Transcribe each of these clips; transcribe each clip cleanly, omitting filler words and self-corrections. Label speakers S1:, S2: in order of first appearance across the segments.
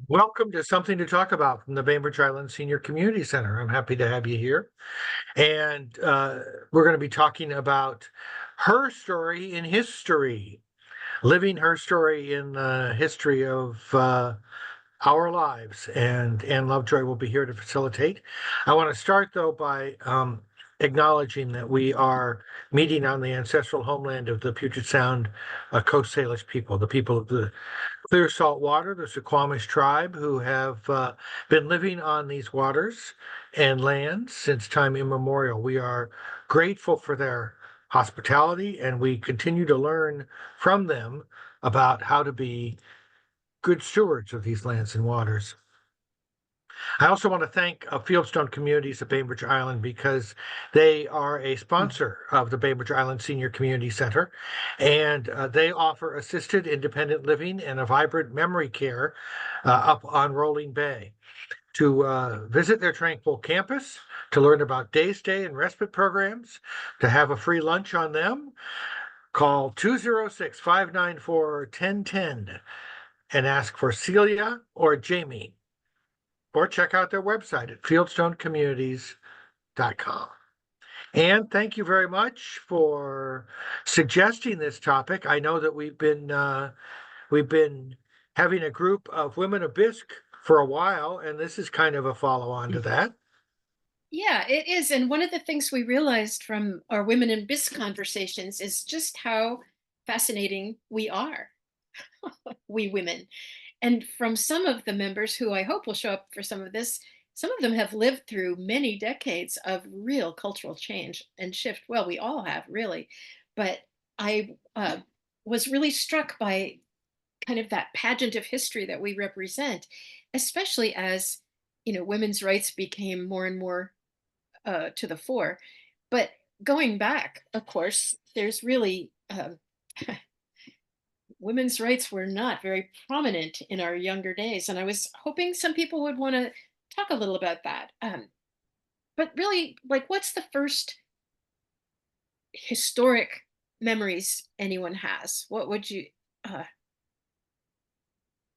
S1: Welcome to Something to Talk About from the Bainbridge Island Senior Community Center. I'm happy to have you here. And we're going to be talking about her story in history, living her story in the history of our lives. And Ann Lovejoy will be here to facilitate. I want to start, though, by acknowledging that we are meeting on the ancestral homeland of the Puget Sound Coast Salish people, the people of the clear salt water, the Suquamish tribe, who have been living on these waters and lands since time immemorial. We are grateful for their hospitality, and we continue to learn from them about how to be good stewards of these lands and waters. I also want to thank Fieldstone Communities of Bainbridge Island because they are a sponsor of the Bainbridge Island Senior Community Center, and they offer assisted independent living and a vibrant memory care up on Rolling Bay. To visit their tranquil campus, to learn about day stay and respite programs, to have a free lunch on them, call 206-594-1010 and ask for Celia or Jamie, or check out their website at fieldstonecommunities.com. And thank you very much for suggesting this topic. I know that we've been having a group of women of Bisque for a while, and this is kind of a follow-on to that.
S2: Yeah, it is. And one of the things we realized from our Women in Biz conversations is just how fascinating we are, we women. And from some of the members who I hope will show up for some of this, some of them have lived through many decades of real cultural change and shift. Well, we all have, really. But I was really struck by kind of that pageant of history that we represent, especially as women's rights became more and more to the fore. But going back, of course, there's really women's rights were not very prominent in our younger days. And I was hoping some people would want to talk a little about that. But really, like, what's the first historic memories anyone has? Uh,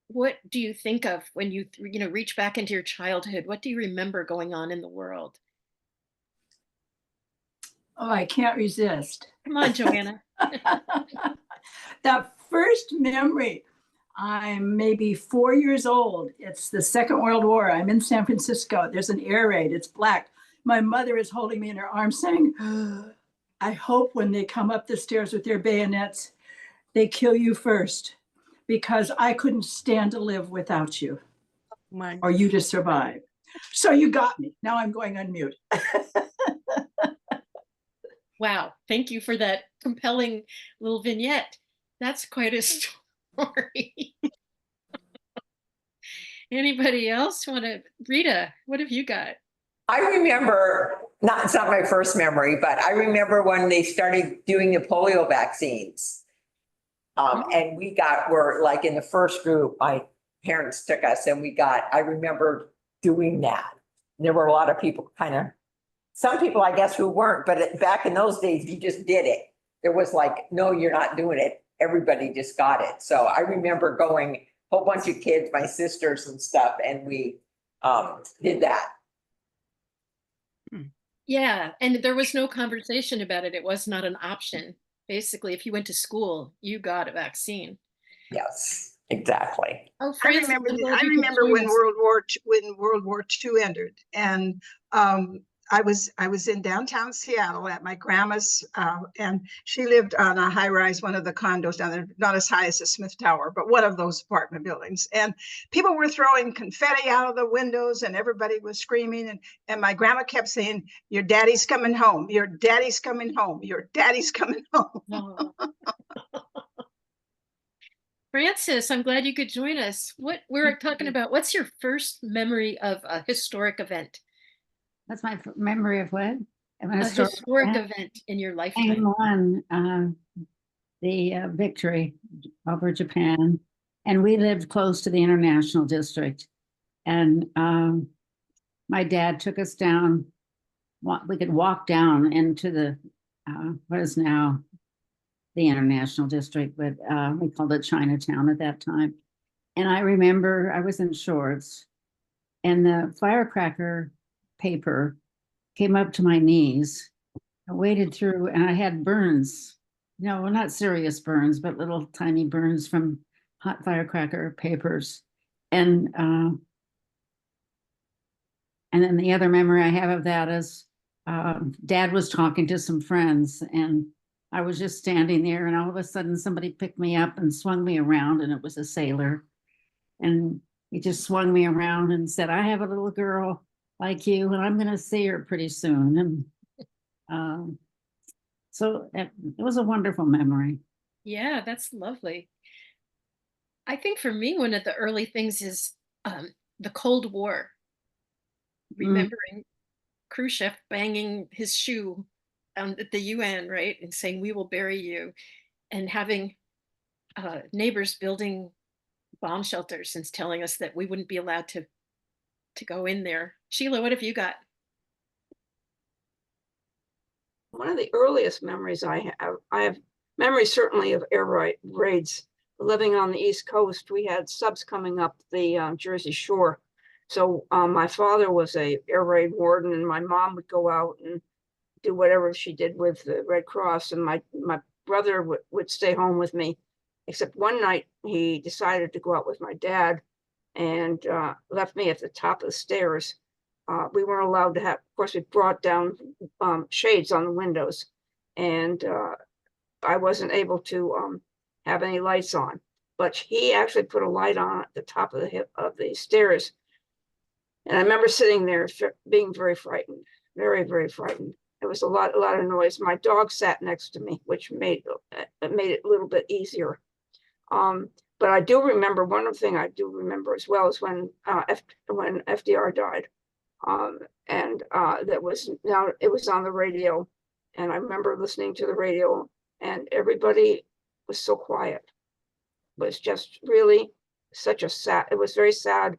S2: what do you think of when you reach back into your childhood? What do you remember going on in the world?
S3: Oh, I can't resist.
S2: Come on, Joanna.
S3: That first memory, I'm maybe 4 years old. It's the Second World War. I'm in San Francisco. There's an air raid. It's black. My mother is holding me in her arms saying, I hope when they come up the stairs with their bayonets, they kill you first, because I couldn't stand to live without you or you to survive. So you got me. Now I'm going on mute.
S2: Wow. Thank you for that compelling little vignette. That's quite a story. Anybody else want to? Rita, what have you got?
S4: I remember, it's not my first memory, but I remember when they started doing the polio vaccines. And we're like in the first group, my parents took us and I remember doing that. There were a lot of people some people I guess who weren't, but back in those days, you just did it. There was like, no, you're not doing it. Everybody just got it. So I remember going, a whole bunch of kids, my sisters and stuff, and we did that.
S2: Yeah, and there was no conversation about it. It was not an option. Basically, if you went to school, you got a vaccine.
S4: Yes, exactly.
S2: Oh,
S5: I
S2: Frances,
S5: remember when World War II ended, and I was in downtown Seattle at my grandma's, and she lived on a high rise, one of the condos down there, not as high as the Smith Tower, but one of those apartment buildings. And people were throwing confetti out of the windows, and everybody was screaming. And my grandma kept saying, "Your daddy's coming home. Your daddy's coming home. Your daddy's coming home."
S2: Oh. Frances, I'm glad you could join us. What we're talking about, what's your first memory of a historic event?
S6: That's my memory of what?
S2: A historic event in your lifetime.
S6: Won the victory over Japan. And we lived close to the International District. And my dad took us down. We could walk down into the, what is now the International District, but we called it Chinatown at that time. And I remember I was in shorts and the firecracker paper came up to my knees. I waded through and I had burns. No, well, not serious burns, but little tiny burns from hot firecracker papers. And then the other memory I have of that is Dad was talking to some friends and I was just standing there and all of a sudden somebody picked me up and swung me around and it was a sailor. And he just swung me around and said, I have a little girl like you and I'm going to see her pretty soon. And so it was a wonderful memory.
S2: Yeah, that's lovely. I think for me, one of the early things is the Cold War, remembering Khrushchev banging his shoe at the UN, right, and saying, "We will bury you," and having neighbors building bomb shelters and telling us that we wouldn't be allowed to go in there. Sheila, what have you got?
S7: One of the earliest memories I have memories certainly of air raids. Living on the East Coast, we had subs coming up the Jersey Shore. So my father was a air raid warden, and my mom would go out and do whatever she did with the Red Cross, and my brother would stay home with me. Except one night he decided to go out with my dad and left me at the top of the stairs. We weren't allowed to have, of course, we brought down shades on the windows, and I wasn't able to have any lights on. But he actually put a light on at the top of the stairs. And I remember sitting there being very frightened, very, very frightened. It was a lot of noise. My dog sat next to me, which made it a little bit easier. But I do remember, one thing I do remember as well is when FDR died. And it was on the radio, and I remember listening to the radio, and everybody was so quiet. It was just really it was very sad,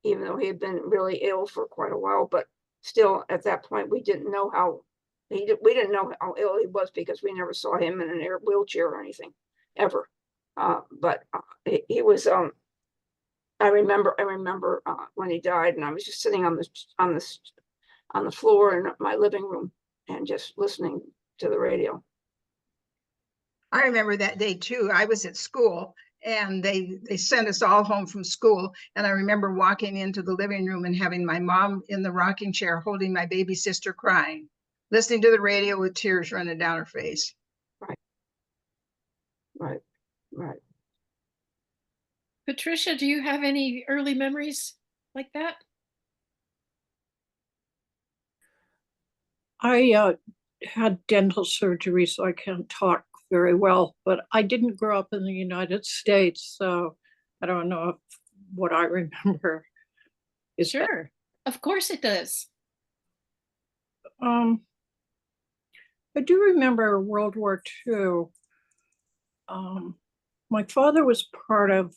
S7: even though he had been really ill for quite a while, but still at that point we didn't know how ill he was, because we never saw him in an wheelchair or anything ever. But he was I remember when he died, and I was just sitting on the floor in my living room and just listening to the radio.
S5: I remember that day too. I was at school and they sent us all home from school. And I remember walking into the living room and having my mom in the rocking chair holding my baby sister crying, listening to the radio with tears running down her face.
S7: Right.
S2: Patricia, do you have any early memories like that?
S8: I had dental surgery, so I can't talk very well, but I didn't grow up in the United States, so I don't know if what I remember is
S2: Sure, of course it does.
S8: I do remember World War II. My father was part of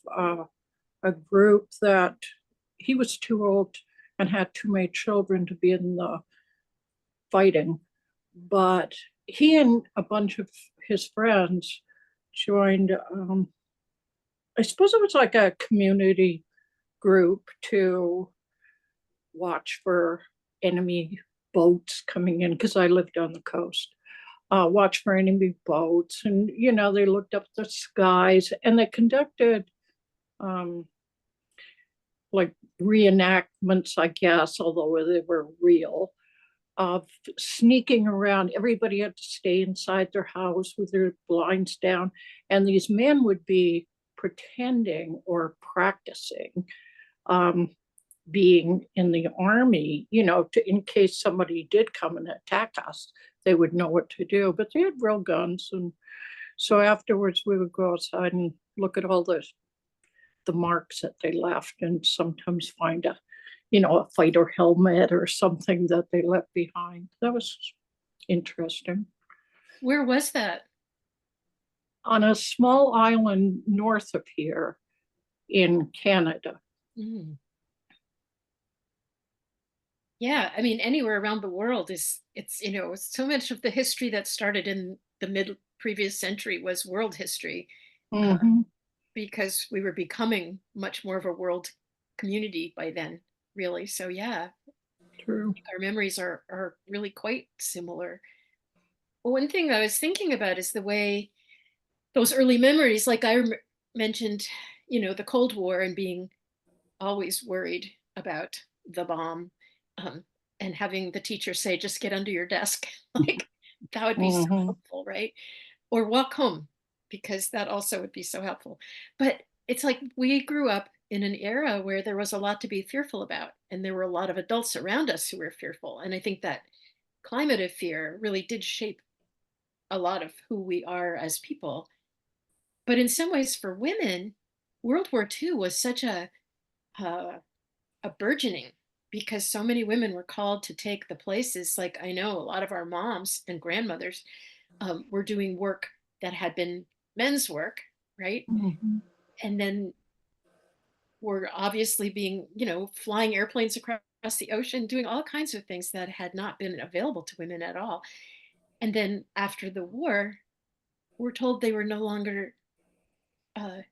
S8: a group that he was too old and had too many children to be in the fighting, but he and a bunch of his friends joined, I suppose it was like a community group to watch for enemy boats coming in, because I lived on the coast. Watch for enemy boats, and they looked up the skies, and they conducted like reenactments, I guess, although they were real, of sneaking around. Everybody had to stay inside their house with their blinds down, and these men would be pretending or practicing being in the army, in case somebody did come and attack us, they would know what to do. But they had real guns, and so afterwards we would go outside and look at all the marks that they left, and sometimes find a fighter helmet or something that they left behind. That was interesting.
S2: Where was that?
S8: On a small island north of here in Canada.
S2: Mm. Yeah, I mean, anywhere around the world it's so much of the history that started in the previous century was world history.
S8: Mm-hmm.
S2: because we were becoming much more of a world community by then, really. So yeah,
S8: True.
S2: our memories are really quite similar. One thing I was thinking about is the way those early memories, like mentioned, the Cold War and being always worried about the bomb, um, and having the teacher say, just get under your desk. Like that would be so
S8: Mhm.
S2: helpful, right? Or walk home, because that also would be so helpful. But it's like we grew up in an era where there was a lot to be fearful about, and there were a lot of adults around us who were fearful. And I think that climate of fear really did shape a lot of who we are as people. But in some ways, for women, World War II was such uh, a burgeoning, because so many women were called to take the places. Like I know a lot of our moms and grandmothers were doing work that had been men's work, right?
S8: Mhm.
S2: And then were obviously being, flying airplanes across the ocean, doing all kinds of things that had not been available to women at all. And then after the war, we're told they were no longer uh,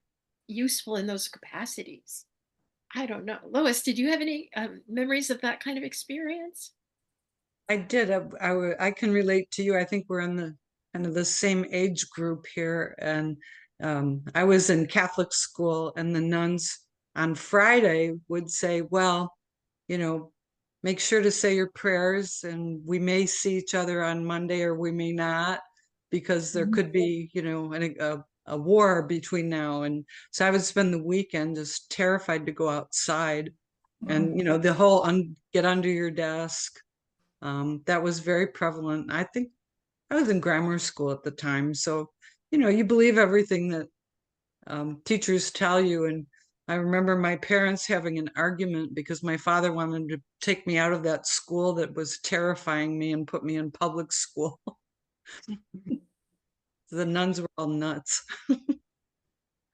S2: useful in those capacities. I don't know. Lois, did you have any memories of that kind of experience?
S9: I did. I can relate to you. I think we're in the kind of the same age group here. And I was in Catholic school, and the nuns on Friday would say, well, you know, make sure to say your prayers, and we may see each other on Monday or we may not, because there could be, a war between now. And so I would spend the weekend just terrified to go outside. And, the whole get under your desk. That was very prevalent. I think I was in grammar school at the time. So, you believe everything that teachers tell you. And I remember my parents having an argument because my father wanted to take me out of that school that was terrifying me and put me in public school. The nuns were all nuts.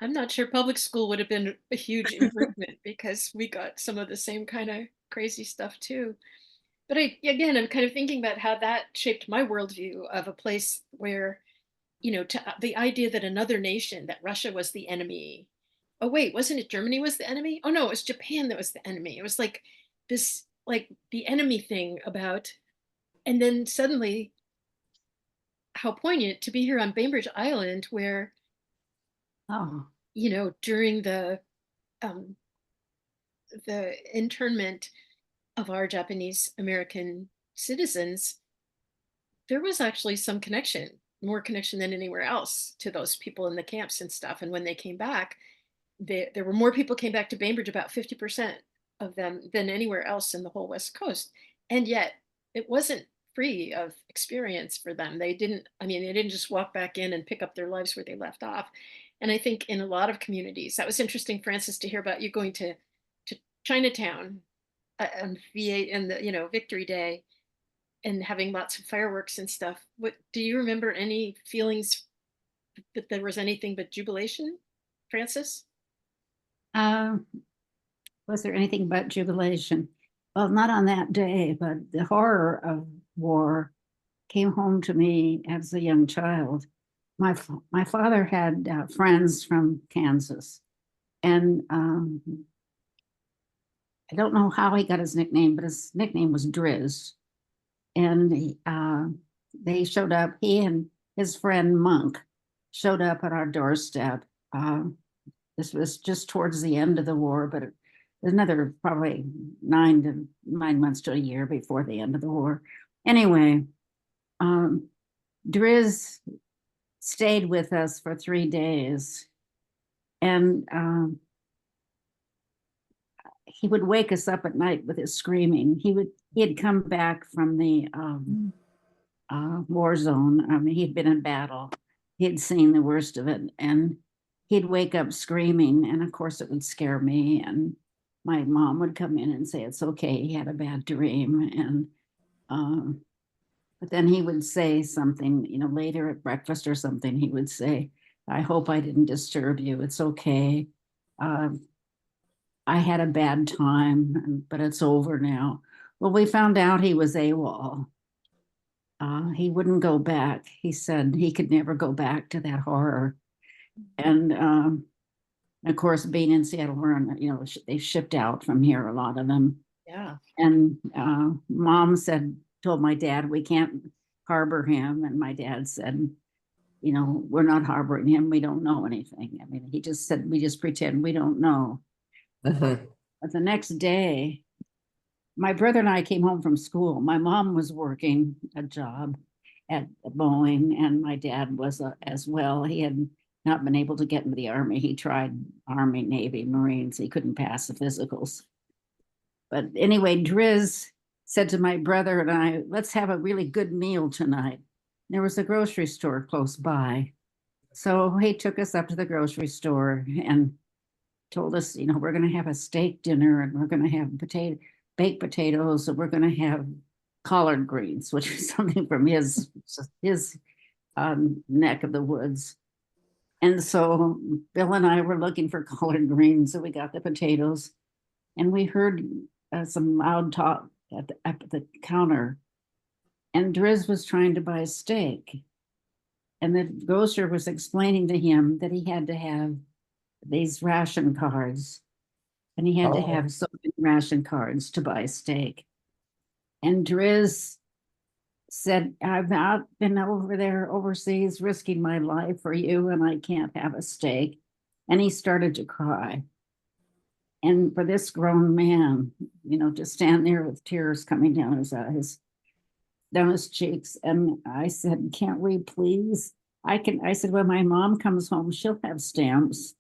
S2: I'm not sure public school would have been a huge improvement, because we got some of the same kind of crazy stuff too. But again, I'm kind of thinking about how that shaped my worldview of a place where, the idea that another nation, that Russia was the enemy. Oh, wait, wasn't it Germany was the enemy? Oh, no, it was Japan that was the enemy. It was like this, like the enemy thing about, and then suddenly, how poignant to be here on Bainbridge Island, where,
S6: Oh,
S2: during um, the internment of our Japanese American citizens, there was actually some connection, more connection than anywhere else, to those people in the camps and stuff. And when they came back, there were more people came back to Bainbridge, about 50% of them, than anywhere else in the whole West Coast. And yet it wasn't free of experience for them. They didn't just walk back in and pick up their lives where they left off. And I think in a lot of communities, that was interesting, Francis, to hear about you going to Chinatown on V8 and the, Victory Day, and having lots of fireworks and stuff. What do you remember, any feelings that there was anything but jubilation, Francis?
S6: um, was there anything but jubilation? Well, not on that day, but the horror of war came home to me as a young child. My father had friends from Kansas, and I don't know how he got his nickname, but his nickname was Driz. And they showed up. He and his friend Monk showed up at our doorstep. This was just towards the end of the war, but another probably 9 months to a year before the end of the war. Anyway, Driz stayed with us for 3 days, and he would wake us up at night with his screaming. He had come back from the war zone. I mean, he'd been in battle. He'd seen the worst of it, and he'd wake up screaming. And of course, it would scare me. And my mom would come in and say, "It's okay. He had a bad dream." And but then he would say something, later at breakfast or something. He would say, "I hope I didn't disturb you. It's okay. I had a bad time, but it's over now." Well, we found out he was AWOL. He wouldn't go back. He said he could never go back to that horror. And And of course, being in Seattle, they shipped out from here, a lot of them.
S2: Yeah.
S6: And mom told my dad, we can't harbor him. And my dad said, we're not harboring him. We don't know anything. I mean, he just said, we just pretend we don't know.
S4: Mhm.
S6: But the next day, my brother and I came home from school. My mom was working a job at Boeing, and my dad was as well. He had not been able to get into the Army. He tried Army, Navy, Marines. He couldn't pass the physicals. But anyway, Driz said to my brother and I, let's have a really good meal tonight. There was a grocery store close by. So he took us up to the grocery store and told us, we're going to have a steak dinner, and we're going to have baked potatoes, and we're going to have collard greens, which is something from his neck of the woods. And so Bill and I were looking for collard greens, so we got the potatoes, and we heard some loud talk at the counter. And Driz was trying to buy a steak. And the grocer was explaining to him that he had to have these ration cards, and he had to have so many ration cards to buy steak. And Driz said, I've not been over there overseas risking my life for you, and I can't have a steak. And he started to cry. And for this grown man, to stand there with tears coming down his eyes, down his cheeks. And I said, can't we please? I said, when my mom comes home, she'll have stamps,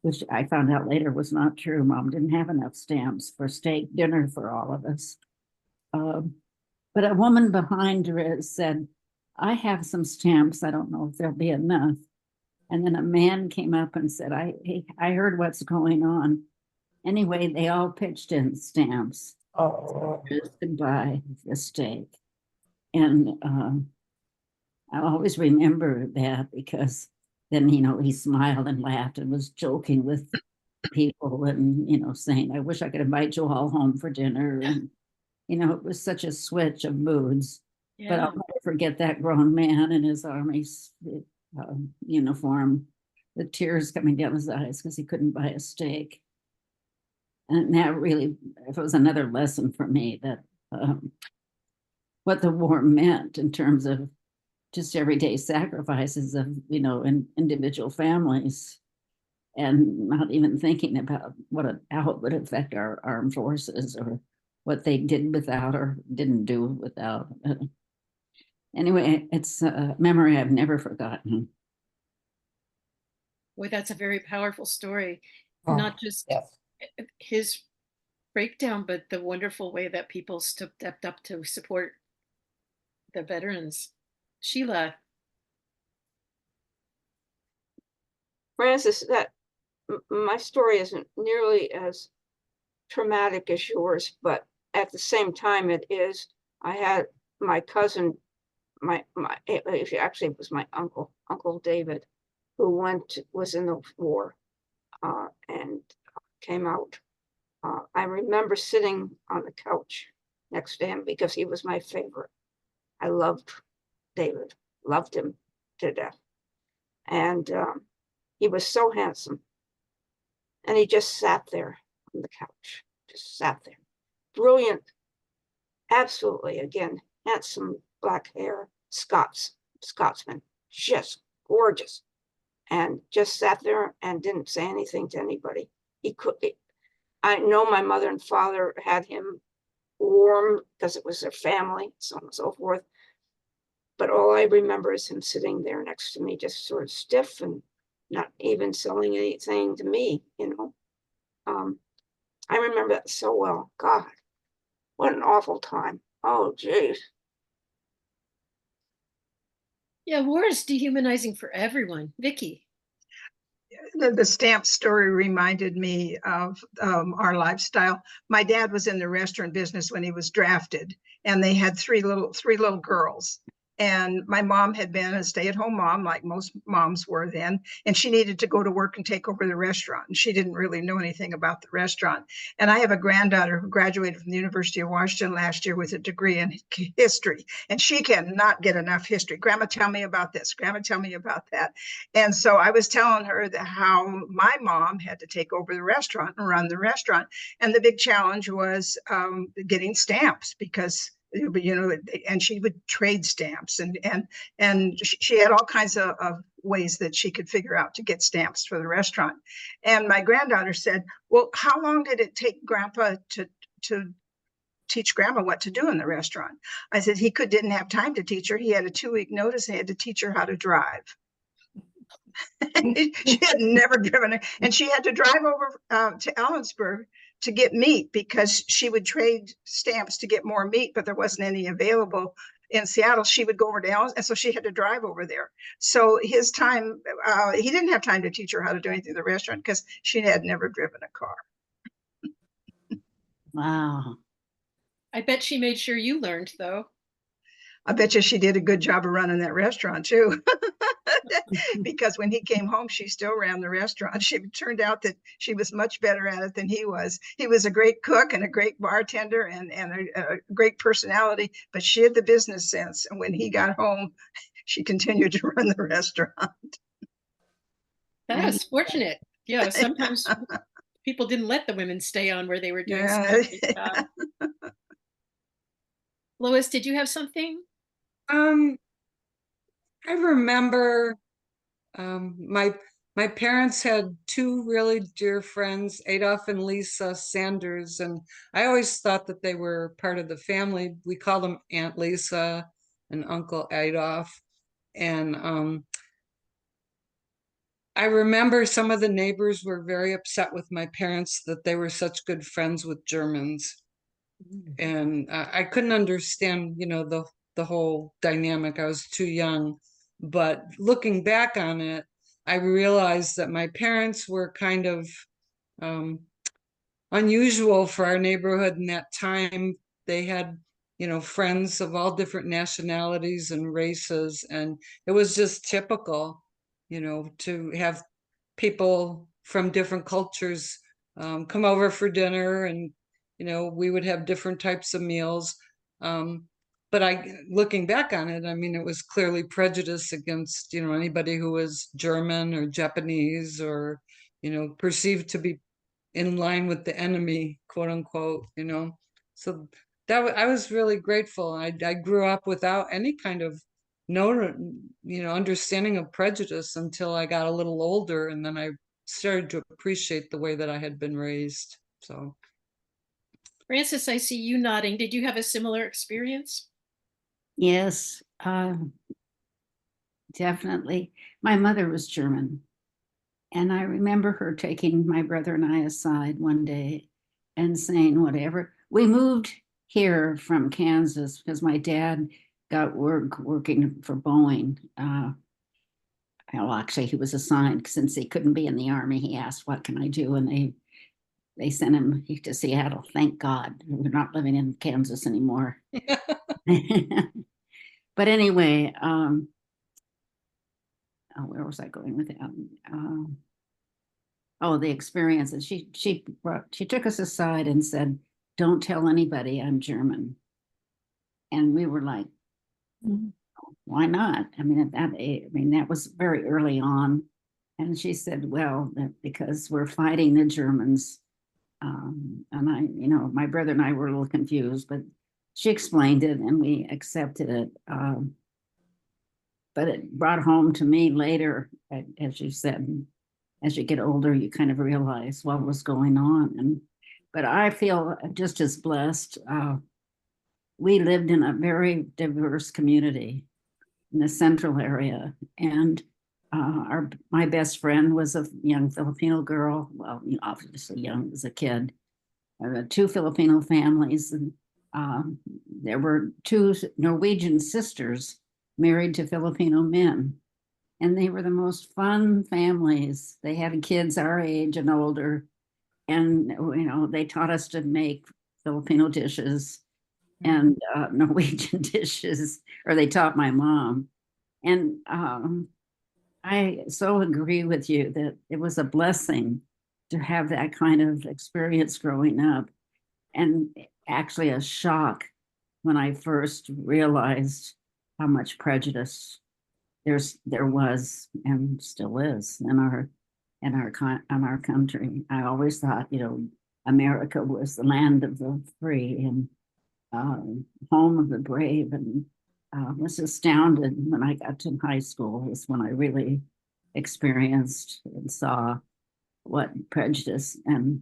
S6: which I found out later was not true. Mom didn't have enough stamps for steak dinner for all of us. But a woman behind her said, I have some stamps. I don't know if there'll be enough. And then a man came up and said, I heard what's going on. Anyway, they all pitched in stamps to buy the steak. And I always remember that, because then, he smiled and laughed and was joking with people and, saying, I wish I could invite you all home for dinner. And, it was such a switch of moods.
S2: Yeah.
S6: But I'll never forget that grown man in his Army uniform, the tears coming down his eyes because he couldn't buy a steak. And that really, it was another lesson for me that what the war meant in terms of just everyday sacrifices of, individual families, and not even thinking about how it would affect our armed forces, or what they did without or didn't do without. Anyway, it's a memory I've never forgotten.
S2: Boy, that's a very powerful story. Not just his breakdown, but the wonderful way that people stepped up to support the veterans. Sheila.
S7: Francis, my story isn't nearly as traumatic as yours, but at the same time it is. I had my cousin, actually it was my Uncle David, who was in the war and came out. I remember sitting on the couch next to him because he was my favorite. I loved David, loved him to death. And he was so handsome. And he just sat there on the couch, just sat there. Brilliant, absolutely, again, handsome black hair, Scotsman, just gorgeous. And just sat there and didn't say anything to anybody. I know my mother and father had him warm because it was their family, so on and so forth. But all I remember is him sitting there next to me, just sort of stiff and not even saying anything to me, I remember that so well. God, what an awful time. Oh, geez.
S2: Yeah, war is dehumanizing for everyone. Vicky.
S5: The stamp story reminded me of our lifestyle. My dad was in the restaurant business when he was drafted, and they had three little girls. And my mom had been a stay-at-home mom, like most moms were then, and she needed to go to work and take over the restaurant. And she didn't really know anything about the restaurant. And I have a granddaughter who graduated from the University of Washington last year with a degree in history, and she cannot get enough history. Grandma, tell me about this. Grandma, tell me about that. And so I was telling her that how my mom had to take over the restaurant and run the restaurant. And the big challenge was getting stamps, because and she would trade stamps, and she had all kinds of ways that she could figure out to get stamps for the restaurant. And my granddaughter said, well, how long did it take Grandpa to teach Grandma what to do in the restaurant? I said he didn't have time to teach her. He had a 2-week notice. He had to teach her how to drive. She had never driven it, and she had to drive over to Ellensburg to get meat, because she would trade stamps to get more meat, but there wasn't any available in Seattle. She would go over to Ellensburg, and so she had to drive over there. So his time, he didn't have time to teach her how to do anything in the restaurant, because she had never driven a car.
S6: Wow.
S2: I bet she made sure you learned, though.
S5: I bet you she did a good job of running that restaurant too. Because when he came home, she still ran the restaurant. She turned out that she was much better at it than he was. He was a great cook and a great bartender and a great personality, but she had the business sense. And when he got home, she continued to run the restaurant.
S2: That was fortunate. Yeah, sometimes people didn't let the women stay on where they were doing such a good job. Lois, did you have something?
S9: I remember my parents had two really dear friends, Adolph and Lisa Sanders, and I always thought that they were part of the family. We call them Aunt Lisa and Uncle Adolph. And I remember some of the neighbors were very upset with my parents that they were such good friends with Germans. And I couldn't understand, the whole dynamic. I was too young. But looking back on it, I realized that my parents were kind of unusual for our neighborhood in that time. They had, friends of all different nationalities and races, and it was just typical, to have people from different cultures come over for dinner, and we would have different types of meals. But looking back on it, I mean, it was clearly prejudice against, anybody who was German or Japanese or, perceived to be in line with the enemy, quote unquote, So I was really grateful. I grew up without any kind of understanding of prejudice until I got a little older, and then I started to appreciate the way that I had been raised. So,
S2: Frances, I see you nodding. Did you have a similar experience?
S6: Yes, definitely. My mother was German, and I remember her taking my brother and I aside one day and saying, whatever. We moved here from Kansas because my dad got working for Boeing. Well, actually, he was assigned, since he couldn't be in the Army. He asked, what can I do? And they sent him to Seattle. Thank God. We're not living in Kansas anymore. But anyway, where was I going with that? The experiences. She took us aside and said, "Don't tell anybody I'm German." And we were like, "Why not?" I mean, that was very early on. And she said, "Well, because we're fighting the Germans." And my brother and I were a little confused, but she explained it and we accepted it. But it brought home to me later, as you said, as you get older, you kind of realize what was going on. But I feel just as blessed. We lived in a very diverse community in the central area, and my best friend was a young Filipino girl. Well, obviously young as a kid. Two Filipino families, and there were two Norwegian sisters married to Filipino men, and they were the most fun families. They had kids our age and older, and they taught us to make Filipino dishes. and Norwegian dishes, or they taught my mom. And I so agree with you that it was a blessing to have that kind of experience growing up, and actually a shock when I first realized how much prejudice there was and still is in our country. I always thought, America was the land of the free and home of the brave, and was astounded when I got to high school. Is when I really experienced and saw what prejudice and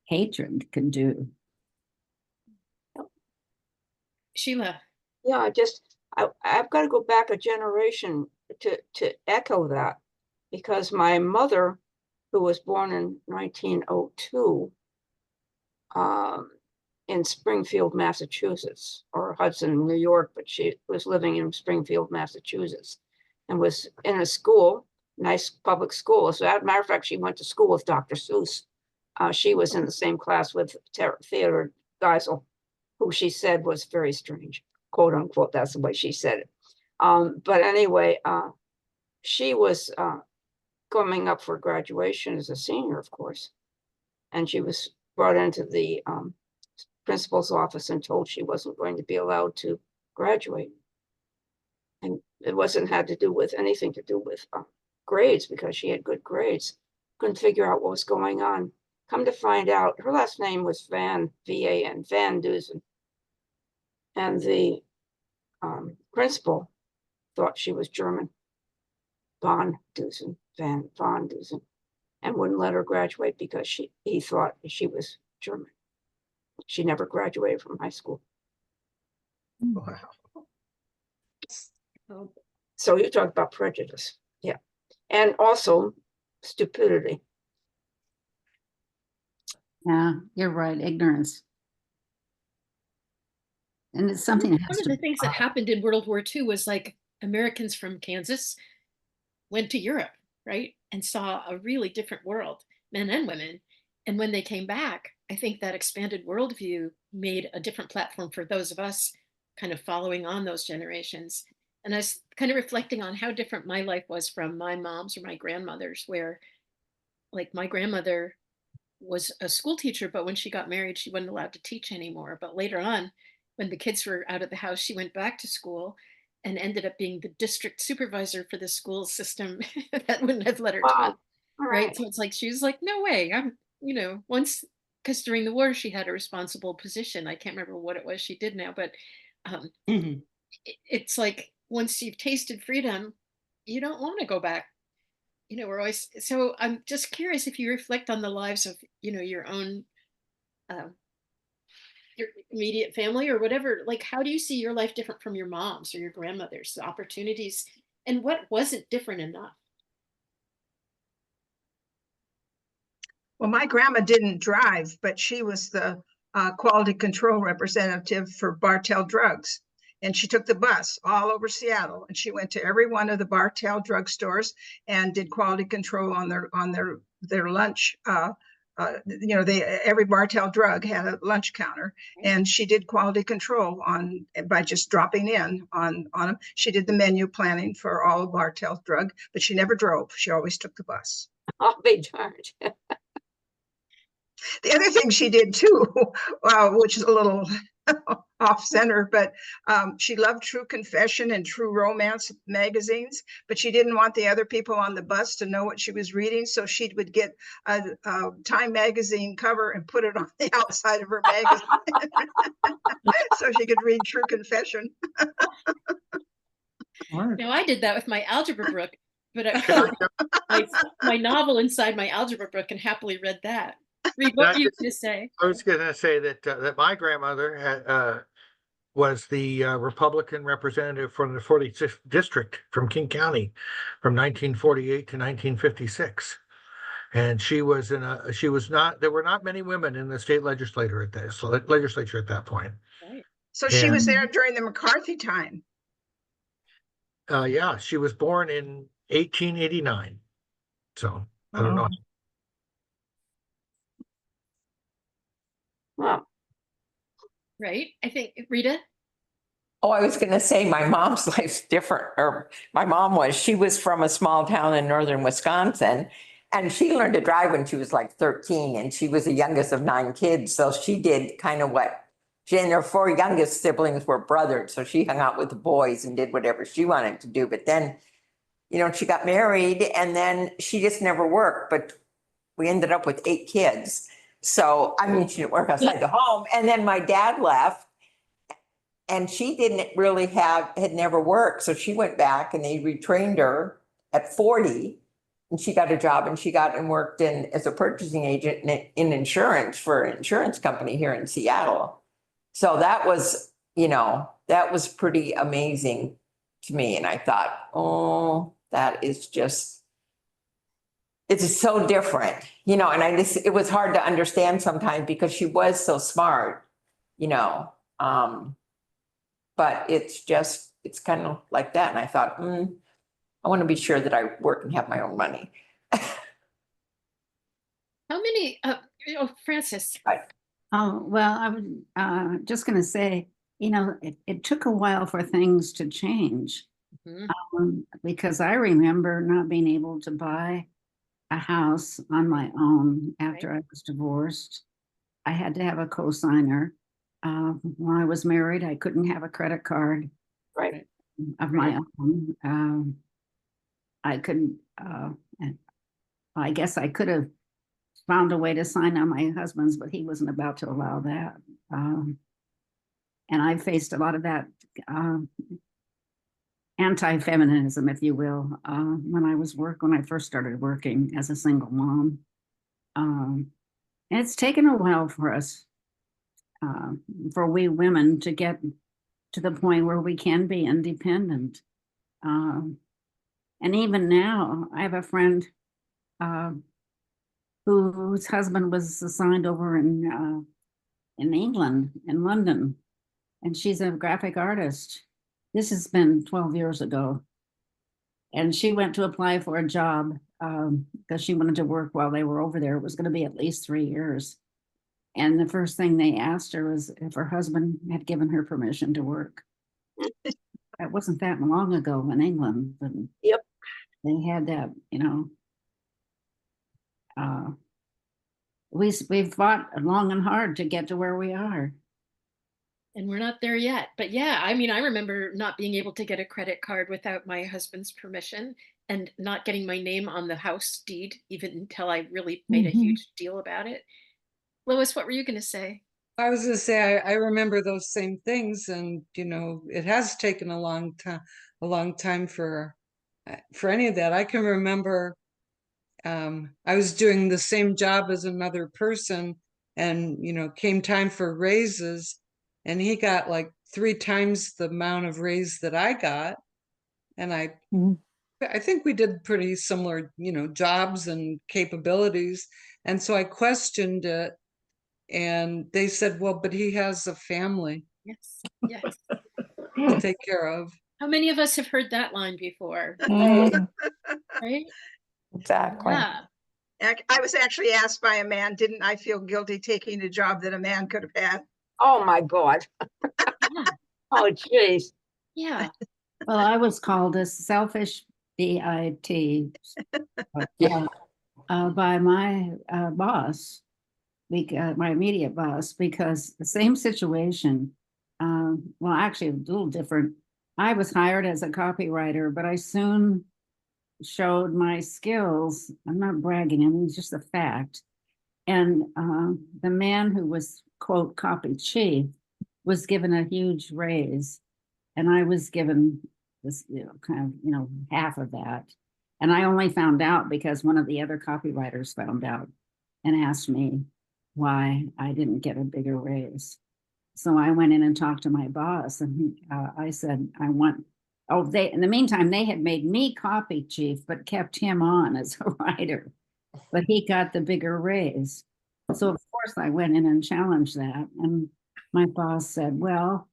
S6: hatred can do.
S2: Sheila.
S7: Yeah, I've got to go back a generation to echo that, because my mother, who was born in 1902, in Springfield, Massachusetts, or Hudson, New York, but she was living in Springfield, Massachusetts, and was in a school, nice public school. So as a matter of fact, she went to school with Dr. Seuss. She was in the same class with Theodore Geisel, who she said was very strange, quote unquote. That's the way she said it. But anyway, she was coming up for graduation as a senior, of course, and she was brought into the principal's office and told she wasn't going to be allowed to graduate. And it wasn't had to do with anything to do with grades, because she had good grades. Couldn't figure out what was going on. Come to find out, her last name was Van, V-A-N, Van Dusen. And the principal thought she was German, Van Dusen, and wouldn't let her graduate because he thought she was German. She never graduated from high school.
S5: Wow.
S7: So you talk about prejudice, yeah, and also stupidity.
S6: Yeah, you're right. Ignorance. And it's something that has
S2: One of
S6: to
S2: the things that happened in World War II was like Americans from Kansas went to Europe, right? And saw a really different world, men and women. And when they came back, I think that expanded worldview made a different platform for those of us kind of following on those generations. And I was kind of reflecting on how different my life was from my mom's or my grandmother's, where like my grandmother was a school teacher, but when she got married, she wasn't allowed to teach anymore. But later on, when the kids were out of the house, she went back to school and ended up being the district supervisor for the school system that wouldn't have let her
S7: Wow.
S2: teach. Right. So it's like, she was like, no way. Once, because during the war, she had a responsible position. I can't remember what it was she did now, but it's like, once you've tasted freedom, you don't want to go back. We're always, so I'm just curious if you reflect on the lives of, your own, uh, your immediate family or whatever, like, how do you see your life different from your mom's or your grandmother's, the opportunities, and what wasn't different enough?
S5: Well, my grandma didn't drive, but she was the quality control representative for Bartell Drugs. And she took the bus all over Seattle, and she went to every one of the Bartell drugstores and did quality control on their lunch. Every Bartell drug had a lunch counter, and she did quality control by just dropping in on them. She did the menu planning for all of Bartell drug, but she never drove. She always took the bus.
S7: I'll be darned.
S5: The other thing she did too, which is a little off center, but she loved True Confession and True Romance magazines, but she didn't want the other people on the bus to know what she was reading. So she would get a Time magazine cover and put it on the outside of her magazine so she could read True Confession.
S2: Now, I did that with my algebra book, but my novel inside my algebra book and happily read that. Read what were you going to say?
S1: I was going to say that my grandmother was the Republican representative from the 46th district from King County from 1948 to 1956. And she was there were not many women in the state legislature at that point.
S2: Right.
S5: So she was there during the McCarthy time.
S1: Yeah, she was born in 1889. So I don't know.
S7: Wow.
S2: right? I think, Rita?
S4: Oh, I was gonna say my mom's life's different, or my mom she was from a small town in northern Wisconsin. And she learned to drive when she was like 13, and she was the youngest of 9 kids. So she did kind of what she and her 4 youngest siblings were brothers. So she hung out with the boys and did whatever she wanted to do. But then, she got married and then she just never worked. But we ended up with 8 kids. So, I mean, she didn't work outside the home. And then my dad left and she didn't really had never worked. So she went back and they retrained her at 40 and she got a job and she got and worked as a purchasing agent in insurance for an insurance company here in Seattle. So that was pretty amazing to me. And I thought, oh, that is just, it's so different, and it was hard to understand sometimes because she was so smart, but it's kind of like that. And I thought, I want to be sure that I work and have my own money.
S2: How many, Frances?
S6: Oh, well, I was just going to say, it took a while for things to change. Because I remember not being able to buy a house on my own after I was divorced. I had to have a co-signer. When I was married, I couldn't have a credit card of my own. I couldn't, I guess I could have found a way to sign on my husband's, but he wasn't about to allow that. And I faced a lot of that anti-feminism, if you will, when I first started working as a single mom. And it's taken a while for us, for we women to get to the point where we can be independent. And even now, I have a friend whose husband was assigned over in England, in London, and she's a graphic artist. This has been 12 years ago. And she went to apply for a job because she wanted to work while they were over there. It was going to be at least 3 years. And the first thing they asked her was if her husband had given her permission to work. That wasn't that long ago in England. And
S7: Yep.
S6: They had that, we've fought long and hard to get to where we are.
S2: And we're not there yet. But yeah, I mean, I remember not being able to get a credit card without my husband's permission and not getting my name on the house deed, even until I really made a huge deal about it. Lois, what were you going to say?
S9: I was going to say, I remember those same things, and it has taken a long time for any of that. I can remember I was doing the same job as another person, and came time for raises, and he got like 3 times the amount of raise that I got, and I think we did pretty similar, jobs and capabilities, and so I questioned it. And they said, well, but he has a family
S2: Yes. Yes.
S9: to take care of.
S2: How many of us have heard that line before? Right?
S4: Exactly.
S2: Yeah.
S5: I was actually asked by a man, didn't I feel guilty taking a job that a man could have had?
S7: Oh, my God. Oh, geez.
S2: Yeah.
S6: Well, I was called a selfish BIT by my boss, my immediate boss, because the same situation, well, actually a little different. I was hired as a copywriter, but I soon showed my skills. I'm not bragging, I mean, it's just a fact. And the man who was, quote, copy chief was given a huge raise. And I was given this, half of that. And I only found out because one of the other copywriters found out and asked me why I didn't get a bigger raise. So I went in and talked to my boss, and I said, in the meantime, they had made me copy chief, but kept him on as a writer, but he got the bigger raise. So of course I went in and challenged that. And my boss said, well,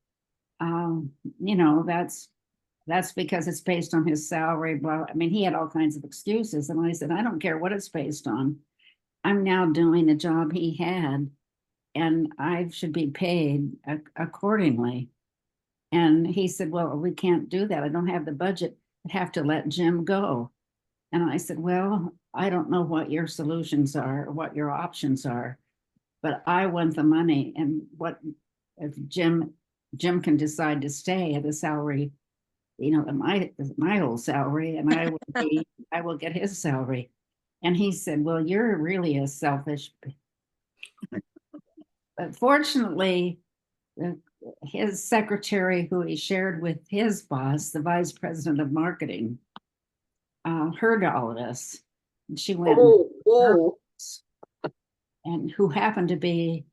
S6: that's because it's based on his salary. Well, I mean, he had all kinds of excuses. And I said, I don't care what it's based on. I'm now doing the job he had. and I should be paid accordingly. And he said, well, we can't do that. I don't have the budget. I'd have to let Jim go. And I said, well, I don't know what your solutions are, or what your options are, but I want the money. And what if Jim can decide to stay at a salary, my whole salary, and I will get his salary. And he said, well, you're really a selfish. But fortunately, his secretary, who he shared with his boss, the vice president of marketing, heard all of this. And she went, and who happened to be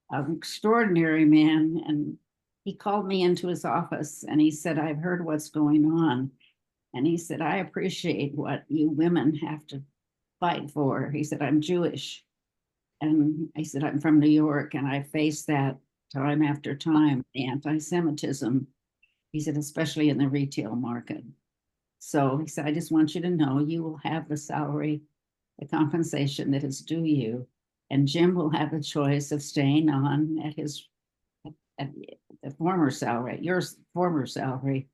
S6: an extraordinary man. And he called me into his office and he said, I've heard what's going on. And he said, I appreciate what you women have to fight for. He said, I'm Jewish. And I said, I'm from New York, and I faced that time after time, the anti-Semitism. He said, especially in the retail market. So he said, I just want you to know you will have the salary, the compensation that is due you. And Jim will have the choice of staying on at the former salary, your former salary,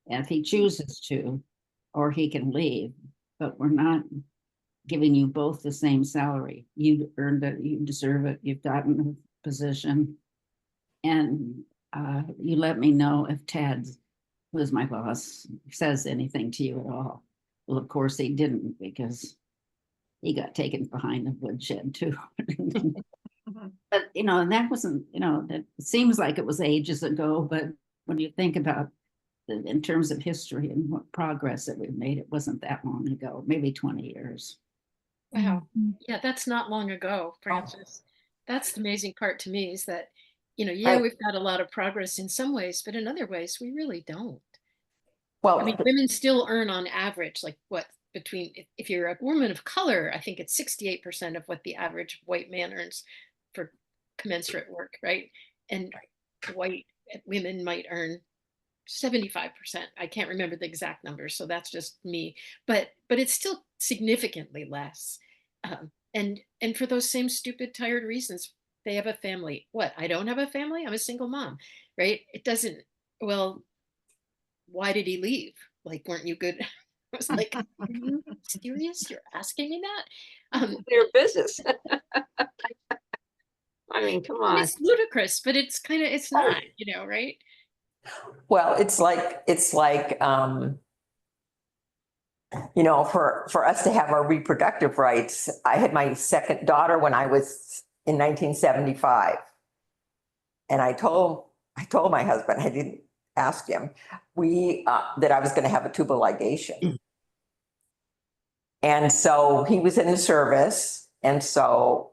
S6: if he chooses to, or he can leave. But we're not giving you both the same salary. You earned it, you deserve it, you've gotten a position. And you let me know if Ted, who is my boss, says anything to you at all. Well, of course he didn't, because he got taken behind the woodshed too. But, and that wasn't, that seems like it was ages ago, but when you think about in terms of history and what progress that we've made, it wasn't that long ago, maybe 20 years.
S2: Wow. Yeah, that's not long ago, Frances. That's the amazing part to me, is that, we've got a lot of progress in some ways, but in other ways, we really don't.
S4: Well,
S2: I mean, women still earn on average, like what, if you're a woman of color, I think it's 68% of what the average white man earns for commensurate work, right? And white women might earn 75%. I can't remember the exact numbers, so that's just me. But it's still significantly less. And for those same stupid, tired reasons, they have a family. What? I don't have a family. I'm a single mom, right? It doesn't. Well, why did he leave? Like, weren't you good? I was like, are you serious? You're asking me that?
S7: Their business. I mean, come on.
S2: It's ludicrous, but it's not, right?
S4: well, it's like, for us to have our reproductive rights, I had my second daughter when I was in 1975. And I told my husband, I didn't ask him, that I was going to have a tubal ligation. And so he was in the service. And so,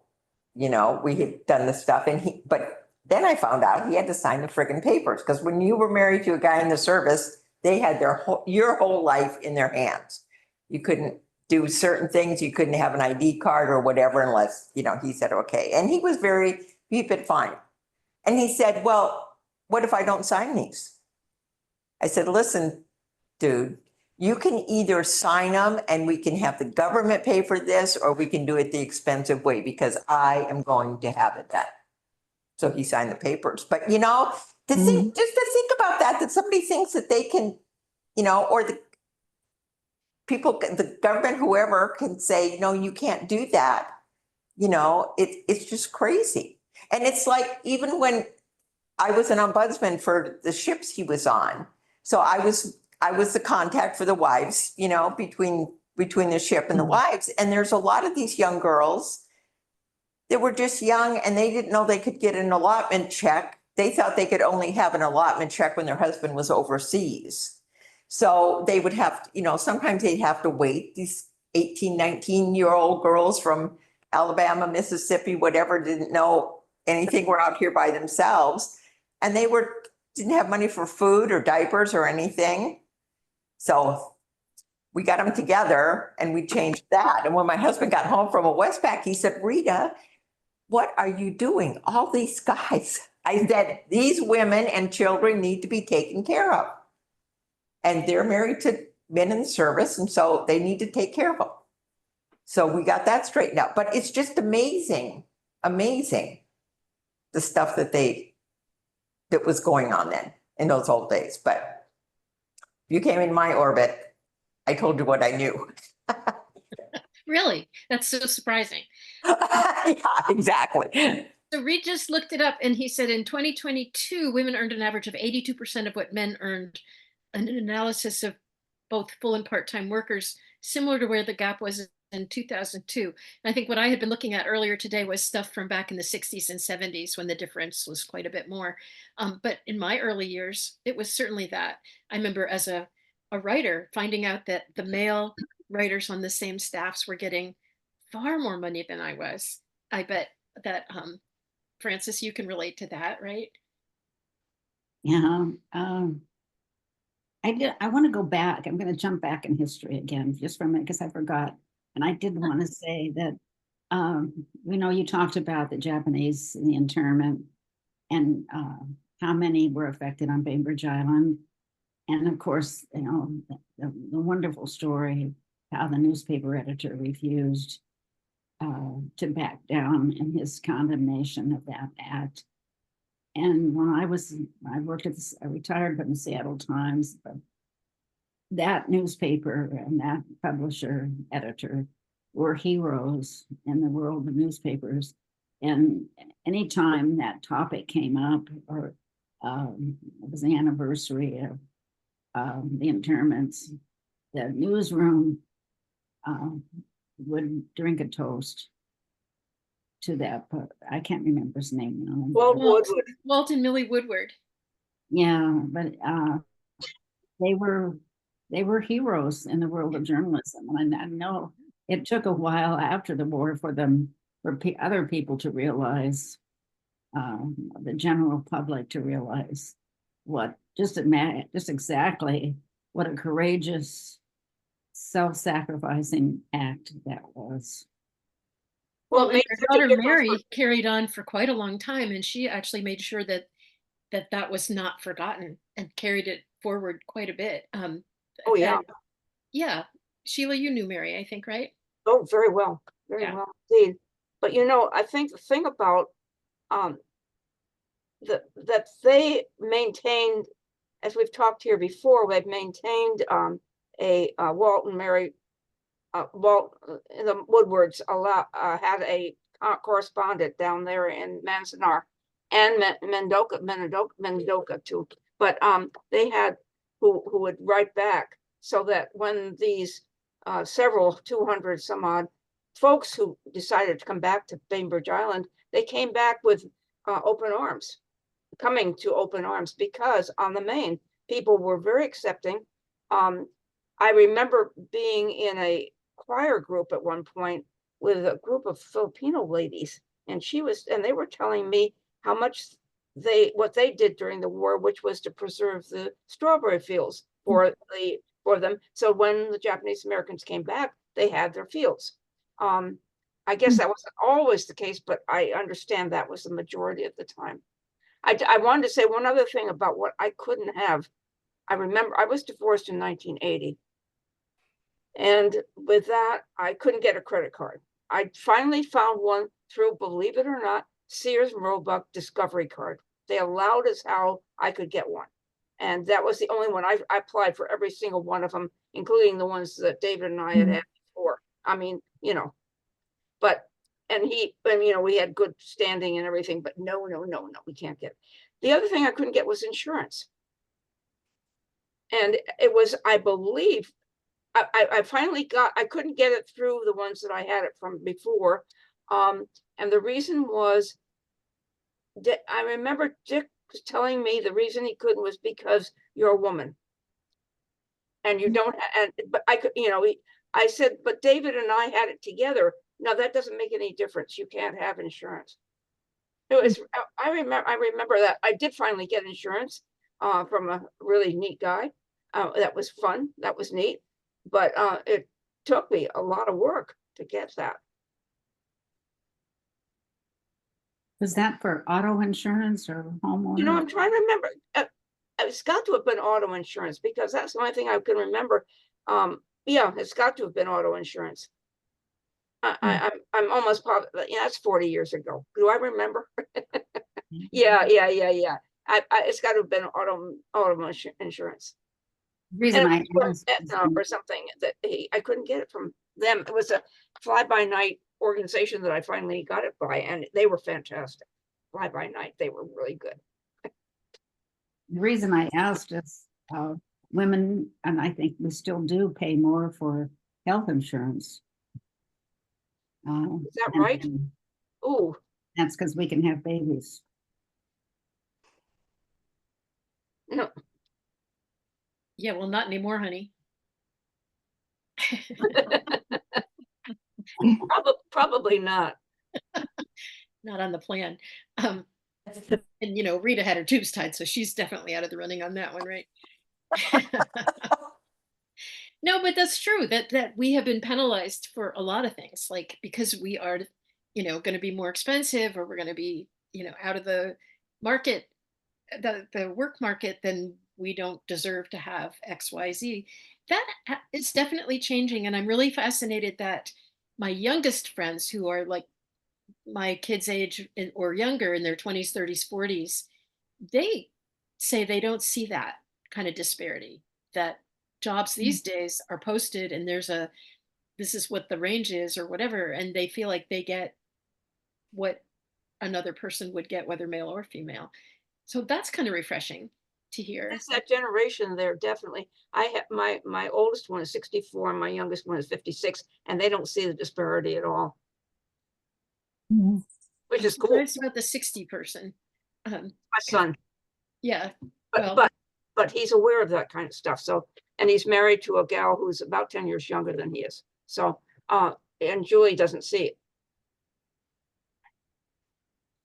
S4: we had done the stuff, but then I found out he had to sign the friggin' papers, because when you were married to a guy in the service, they had your whole life in their hands. You couldn't do certain things. You couldn't have an ID card or whatever unless, he said, okay. And he'd been fine. And he said, well, what if I don't sign these? I said, listen, dude, you can either sign them and we can have the government pay for this, or we can do it the expensive way, because I am going to have it done. So he signed the papers. But, just to think about that somebody thinks that they can, or the people, the government, whoever can say, no, you can't do that. It's just crazy. And it's like, even when I was an ombudsman for the ships he was on, so I was the contact for the wives, between the ship and the wives. And there's a lot of these young girls that were just young, and they didn't know they could get an allotment check. They thought they could only have an allotment check when their husband was overseas. So they would have, sometimes they'd have to wait. These 18, 19-year-old girls from Alabama, Mississippi, whatever, didn't know anything, were out here by themselves. And they didn't have money for food or diapers or anything. So we got them together and we changed that. And when my husband got home from a Westpac, he said, Rita, what are you doing? All these guys. I said, these women and children need to be taken care of. And they're married to men in the service, and so they need to take care of them. So we got that straightened out. But it's just amazing, amazing the stuff that was going on then in those old days. But if you came in my orbit, I told you what I knew.
S2: Really? That's so surprising.
S4: Yeah, exactly.
S2: So Reed just looked it up and he said in 2022, women earned an average of 82% of what men earned. An analysis of both full and part-time workers, similar to where the gap was in 2002. And I think what I had been looking at earlier today was stuff from back in the 60s and 70s when the difference was quite a bit more. But in my early years, it was certainly that. I remember as a writer finding out that the male writers on the same staffs were getting far more money than I was. I bet that Frances, you can relate to that, right?
S6: Yeah. I want to go back. I'm going to jump back in history again, just for a minute, because I forgot. And I did want to say that, you talked about the Japanese, the internment, and how many were affected on Bainbridge Island. And of course, the wonderful story, how the newspaper editor refused to back down in his condemnation of that act. And when I worked I retired from the Seattle Times, but that newspaper and that publisher, editor were heroes in the world of newspapers. And anytime that topic came up, or it was the anniversary of the internments, the newsroom would drink a toast to that. I can't remember his name now.
S2: Walt and Millie Woodward.
S6: Yeah, but they were heroes in the world of journalism, and I know it took a while after the war for other people to realize, the general public to realize just exactly what a courageous, self-sacrificing act that was.
S2: Well, and her daughter Mary carried on for quite a long time, and she actually made sure that was not forgotten and carried it forward quite a bit.
S7: Oh, yeah.
S2: Yeah. Sheila, you knew Mary, I think, right?
S7: Oh, very well. Very well indeed. But I think the thing about that they maintained, as we've talked here before, they've maintained a Walt and Mary, Walt, the Woodwards had a correspondent down there in Manzanar and Mendocca too. But they had who would write back, so that when these several 200 some odd folks who decided to come back to Bainbridge Island, they came back with open arms, coming to open arms, because on the Main, people were very accepting. I remember being in a choir group at one point with a group of Filipino ladies, and they were telling me how much what they did during the war, which was to preserve the strawberry fields for them. So when the Japanese Americans came back, they had their fields. I guess that wasn't always the case, but I understand that was the majority of the time. I wanted to say one other thing about what I couldn't have. I remember I was divorced in 1980. And with that, I couldn't get a credit card. I finally found one through, believe it or not, Sears Roebuck Discovery Card. They allowed us how I could get one. And that was the only one. I applied for every single one of them, including the ones that David and I had had before. I mean, we had good standing and everything, but no, we can't get it. The other thing I couldn't get was insurance. And it was, I believe, I finally I couldn't get it through the ones that I had it from before. And the reason was, I remember Dick was telling me the reason he couldn't was because you're a woman. And you don't, but I could, I said, but David and I had it together. No, that doesn't make any difference. You can't have insurance. It was, I remember that. I did finally get insurance from a really neat guy. That was fun. That was neat. But it took me a lot of work to get that.
S6: Was that for auto insurance or homeowner?
S7: I'm trying to remember. It's got to have been auto insurance, because that's the only thing I can remember. Yeah, it's got to have been auto insurance. I'm almost positive. Yeah, that's 40 years ago. Do I remember? Yeah. It's got to have been auto insurance.
S6: Reason
S7: And
S6: I
S7: it was
S6: asked
S7: from
S6: is
S7: Aetna or something that I couldn't get it from them. It was a fly-by-night organization that I finally got it by, and they were fantastic. Fly-by-night, they were really good.
S6: the reason I asked is women, and I think we still do pay more for health insurance.
S7: Is that right?
S6: And
S7: Oh,
S6: that's because we can have babies.
S7: no.
S2: Yeah, well, not anymore, honey.
S7: Probably not.
S2: Not on the plan. And Rita had her tubes tied, so she's definitely out of the running on that one, right? No, but that's true that we have been penalized for a lot of things, like because we are, going to be more expensive, or we're going to be, out of the market, the work market, then we don't deserve to have XYZ. That is definitely changing, and I'm really fascinated that my youngest friends, who are like my kids' age or younger, in their 20s, 30s, 40s, they say they don't see that kind of disparity, that jobs these days are posted and this is what the range is or whatever, and they feel like they get what another person would get, whether male or female. So that's kind of refreshing to hear.
S7: It's that generation there, definitely. I have my oldest one is 64 and my youngest one is 56, and they don't see the disparity at all. Which is cool.
S2: It's about the 60 person.
S7: My son.
S2: Yeah.
S7: But he's aware of that kind of stuff. So, and he's married to a gal who's about 10 years younger than he is. So, and Julie doesn't see it.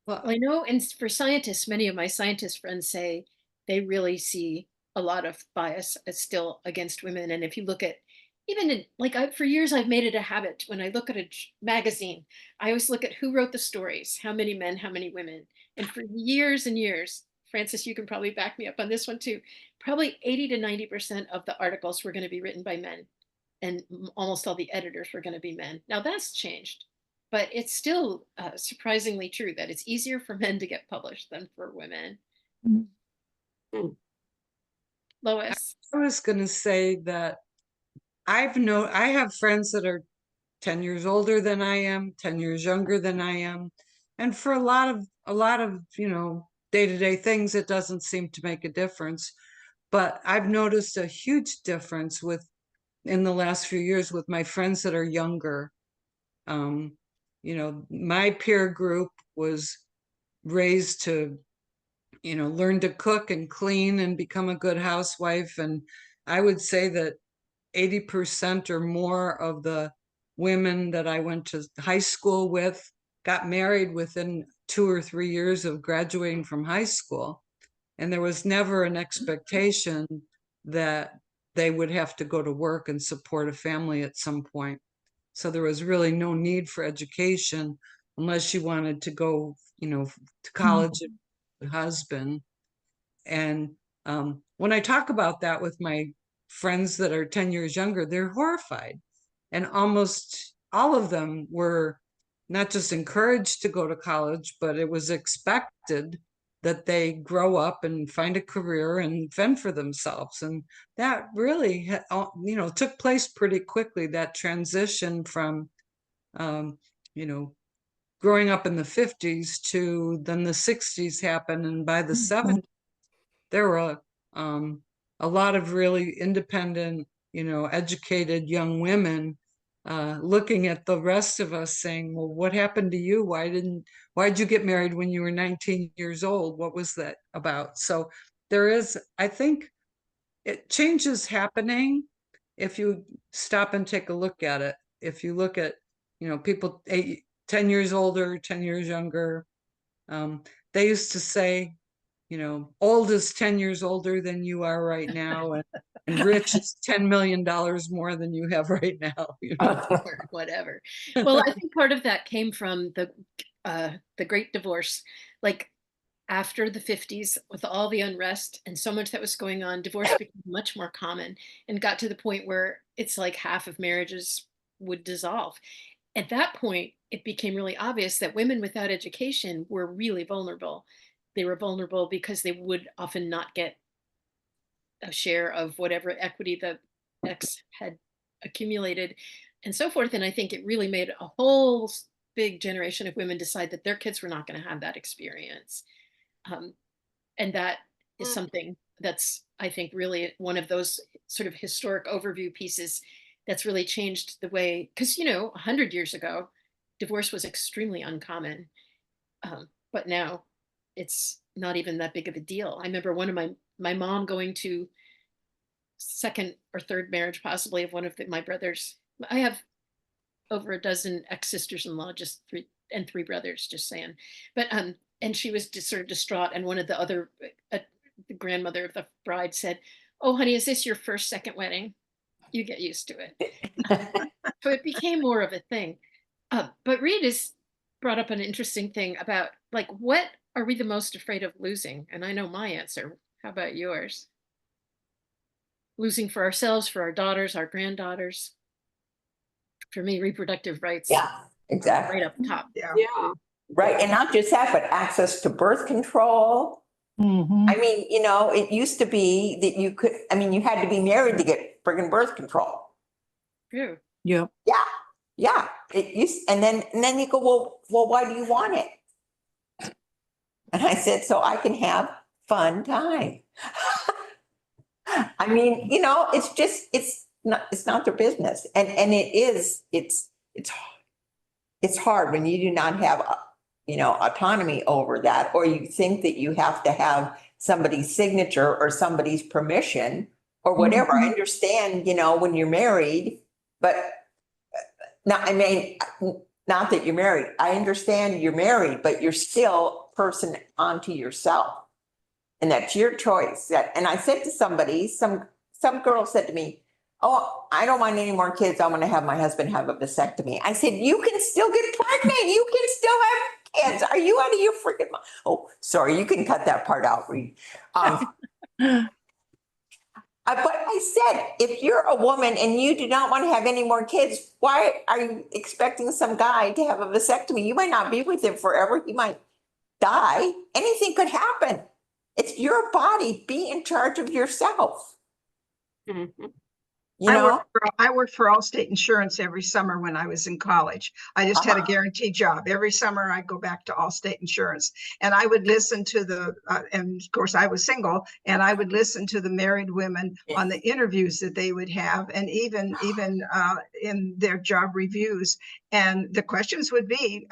S2: Well, I know, and for scientists, many of my scientist friends say they really see a lot of bias still against women. And if you look at, even in, like, for years, I've made it a habit when I look at a magazine, I always look at who wrote the stories, how many men, how many women. And for years and years, Francis, you can probably back me up on this one too, probably 80 to 90% of the articles were going to be written by men, and almost all the editors were going to be men. Now that's changed, but it's still surprisingly true that it's easier for men to get published than for women. Lois?
S9: I was going to say that I have friends that are 10 years older than I am, 10 years younger than I am. And for a lot of, day-to-day things, it doesn't seem to make a difference. But I've noticed a huge difference in the last few years with my friends that are younger. My peer group was raised to, learn to cook and clean and become a good housewife. And I would say that 80% or more of the women that I went to high school with got married within 2 or 3 years of graduating from high school. And there was never an expectation that they would have to go to work and support a family at some point. So there was really no need for education unless you wanted to go, to college with your husband. And when I talk about that with my friends that are 10 years younger, they're horrified. And almost all of them were not just encouraged to go to college, but it was expected that they grow up and find a career and fend for themselves. And that really, took place pretty quickly, that transition from, growing up in the 50s to then the 60s happened. And by the 70s, there were a lot of really independent, educated young women looking at the rest of us saying, well, what happened to you? Why'd you get married when you were 19 years old? What was that about? So I think change is happening if you stop and take a look at it. If you look at, people 10 years older, 10 years younger, they used to say, old is 10 years older than you are right now, and rich is $10 million more than you have right now.
S2: Or whatever. Well, I think part of that came from the Great Divorce. Like after the 50s, with all the unrest and so much that was going on, divorce became much more common and got to the point where it's like half of marriages would dissolve. At that point, it became really obvious that women without education were really vulnerable. they were vulnerable because they would often not get a share of whatever equity the ex had accumulated and so forth. And I think it really made a whole big generation of women decide that their kids were not going to have that experience. Um, and that is something that's, I think, really one of those sort of historic overview pieces that's really changed the way, because, 100 years ago, divorce was extremely uncommon. But now it's not even that big of a deal. I remember one of my mom going to second or third marriage, possibly, of one of my brothers. I have over a dozen ex-sisters-in-law, just three brothers, just saying. But and she was just sort of distraught. And one of the other, the grandmother of the bride said, "Oh, honey, is this your first, second wedding? You get used to it." So it became more of a thing. But Reed has brought up an interesting thing about, like, what are we the most afraid of losing? And I know my answer. How about yours? Losing for ourselves, for our daughters, our granddaughters. For me, reproductive rights.
S4: Yeah, exactly.
S2: Right up top.
S5: Yeah.
S7: Yeah.
S4: Right. And not just that, but access to birth control. I mean, it used to be that you had to be married to get friggin' birth control.
S2: True.
S8: Yep.
S4: Yeah. Yeah. And then you go, well, why do you want it? And I said, so I can have fun time. I mean, it's not their business. And it's hard when you do not have, autonomy over that, or you think that you have to have somebody's signature or somebody's permission or whatever. I understand, when you're married, but not that you're married. I understand you're married, but you're still a person onto yourself. And that's your choice. And I said to somebody, some girl said to me, "Oh, I don't want any more kids. I'm going to have my husband have a vasectomy." I said, "You can still get pregnant. You can still have kids. Are you out of your freaking mind?" Oh, sorry. You can cut that part out, Reed. But I said, if you're a woman and you do not want to have any more kids, why are you expecting some guy to have a vasectomy? You might not be with him forever. He might die. Anything could happen. It's your body. Be in charge of yourself.
S7: Mhm.
S5: I worked for Allstate Insurance every summer when I was in college. I just had a guaranteed job. Every summer I'd go back to Allstate Insurance, and I would listen to and of course I was single, and I would listen to the married women on the interviews that they would have, and even in their job reviews. And the questions would be,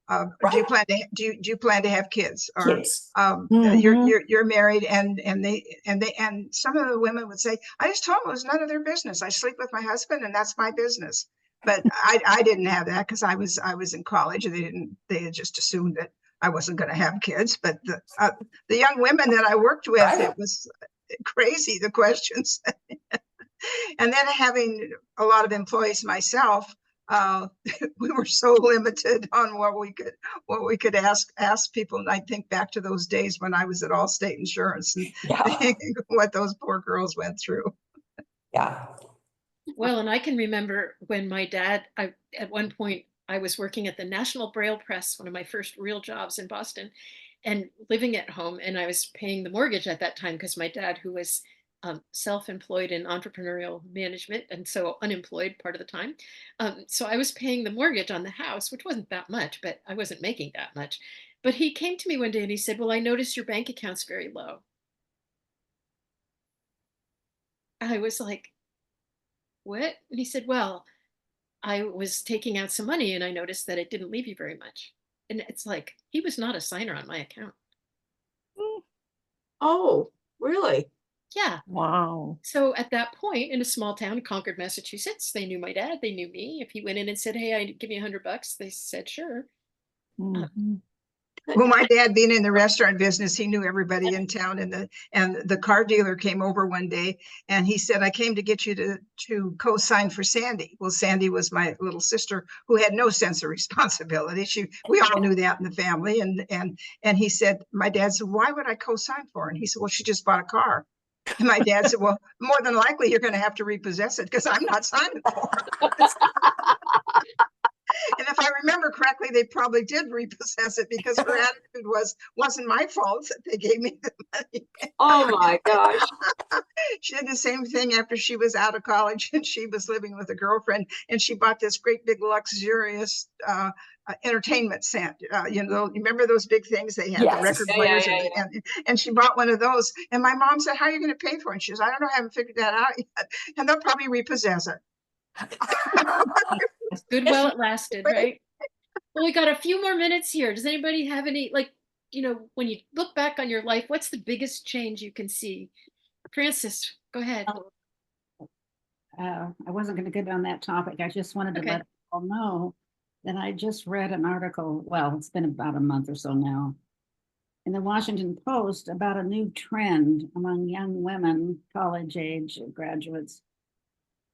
S5: do you plan to have kids? Or
S4: Kids.
S5: you're married, and some of the women would say, "I just told them it was none of their business. I sleep with my husband, and that's my business." But I didn't have that, because I was in college, and they had just assumed that I wasn't going to have kids. But the young women that I worked with, it was crazy, the questions. And then having a lot of employees myself, we were so limited on what we could ask people. And I think back to those days when I was at Allstate Insurance, and what those poor girls went through.
S4: Yeah.
S2: Well, and I can remember when my dad, at one point, I was working at the National Braille Press, one of my first real jobs in Boston, and living at home. And I was paying the mortgage at that time because my dad, who was self-employed in entrepreneurial management, and so unemployed part of the time. So I was paying the mortgage on the house, which wasn't that much, but I wasn't making that much. But he came to me one day and he said, "Well, I noticed your bank account's very low." I was like, "What?" And he said, "Well, I was taking out some money and I noticed that it didn't leave you very much." And it's like, he was not a signer on my account.
S7: Oh, really?
S2: Yeah.
S8: Wow.
S2: So at that point, in a small town, Concord, Massachusetts, they knew my dad, they knew me. If he went in and said, "Hey, give me $100," they said, "Sure."
S5: Well, my dad, being in the restaurant business, he knew everybody in town, and the car dealer came over one day and he said, "I came to get you to co-sign for Sandy." Well, Sandy was my little sister who had no sense of responsibility. We all knew that in the family. And he said, my dad said, "Why would I co-sign for her?" And he said, "Well, she just bought a car." And my dad said, "Well, more than likely you're going to have to repossess it, because I'm not signing for it." And if I remember correctly, they probably did repossess it because her attitude wasn't my fault that they gave me the money.
S7: Oh my gosh.
S5: She did the same thing after she was out of college and she was living with a girlfriend, and she bought this great big luxurious entertainment set. You remember those big things they had, the
S4: Yes.
S5: record
S7: Yeah,
S5: players,
S7: yeah,
S5: and she bought one of those. And my mom said, "How are you going to pay for it?" And she says, "I don't know, I haven't figured that out yet." And they'll probably repossess it.
S2: It's good while it lasted, right? Well, we got a few more minutes here. Does anybody have any, like, when you look back on your life, what's the biggest change you can see? Francis, go ahead.
S6: I wasn't going to get on that topic. I just wanted to
S2: Okay.
S6: let people know that I just read an article. Well, it's been about a month or so now in the Washington Post about a new trend among young women, college age graduates,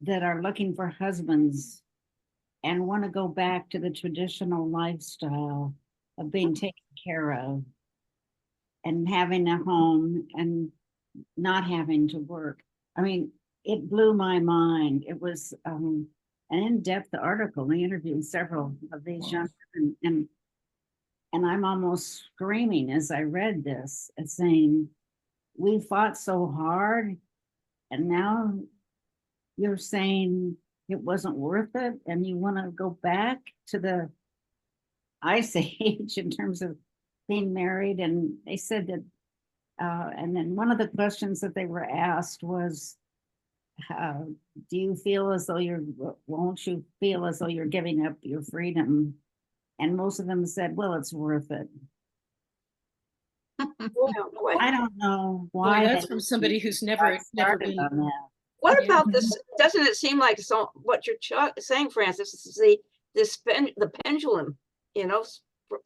S6: that are looking for husbands and want to go back to the traditional lifestyle of being taken care of and having a home and not having to work. I mean, it blew my mind. It was an in-depth article. They interviewed several of these young women, and I'm almost screaming as I read this and saying, we fought so hard, and now you're saying it wasn't worth it, and you want to go back to the ice age in terms of being married. And they said that, and then one of the questions that they were asked was, do you feel as though won't you feel as though you're giving up your freedom? And most of them said, well, it's worth it.
S7: Boy.
S6: I don't know
S2: Boy,
S6: why.
S2: that's from somebody who's never
S6: started
S2: been.
S6: on that.
S7: What
S2: Yeah.
S7: about this? Doesn't it seem like what you're saying, Francis, is the pendulum,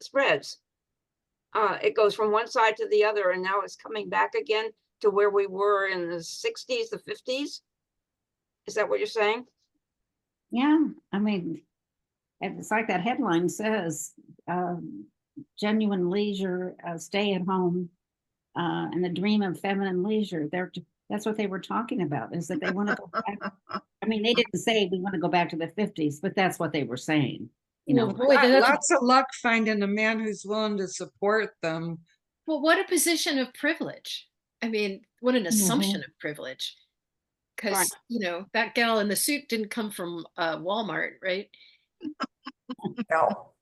S7: spreads. It goes from one side to the other, and now it's coming back again to where we were in the 60s, the 50s. Is that what you're saying?
S6: Yeah, I mean, it's like that headline says, genuine leisure, stay at home, and the dream of feminine leisure. That's what they were talking about, is that they want to go back. I mean, they didn't say we want to go back to the 50s, but that's what they were saying.
S2: Well, boy,
S9: Lots of luck finding a man who's willing to support them.
S2: well, what a position of privilege. I mean, what an assumption of privilege. Because, that gal in the suit didn't come from Walmart, right?
S4: No.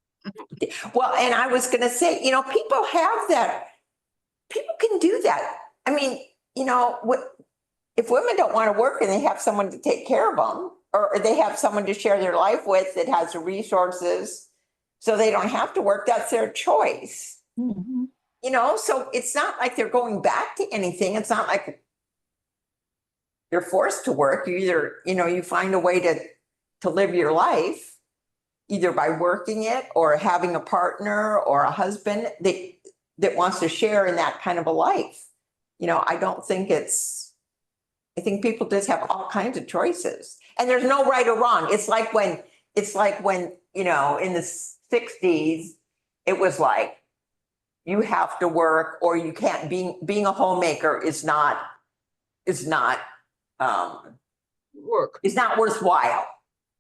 S4: Well, and I was going to say, people have that. People can do that. I mean, if women don't want to work and they have someone to take care of them, or they have someone to share their life with that has the resources so they don't have to work, that's their choice.
S6: Mhm.
S4: So it's not like they're going back to anything. It's not like you're forced to work. You either, you find a way to live your life, either by working it or having a partner or a husband that wants to share in that kind of a life. I don't think I think people just have all kinds of choices, and there's no right or wrong. It's like when, in the 60s, it was like, you have to work or you can't. Being a homemaker is not
S7: Work.
S4: is not worthwhile.